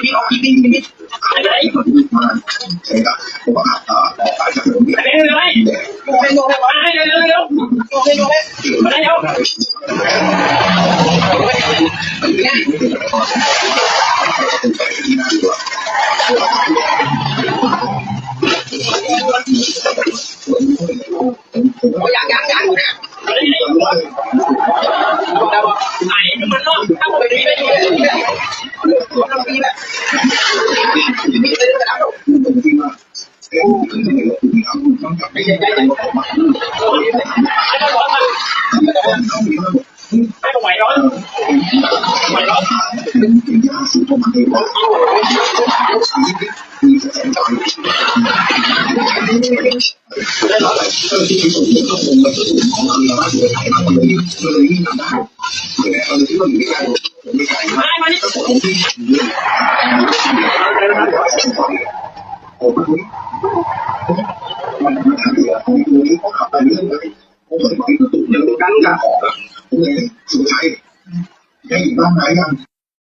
พี่ออกพี่อะไรมาใช่ครับผมว่าสายจากผมเนี่ยอะไรเร็วมาได้แล้วที่น่ากลัวยังเนี่ยไหนมันรอดถ้าผมไม่ได้ทำปีแหละไม่ได้ระดับจริงว่าไม่ใช่ใจผมไม่ไหวร้อนไหวร้อนเป็นยาสูบมันเองมีแสงไฟได้รับที่ที่สุดต้องคงกระสุนของอันตรายเลยมันเลยไม่ทำได้แต่เราคิดว่าไม่ใช่ไม่ใช่ไม่แต่ผมที่เยอะผมมันทำเยอะผมดูนี่เขาขับไปเรื่อยๆผมเหมือนกับตุ่นยังต้องการออกอ่ะผมเลยสุดท้ายได้บ้านไหนกัน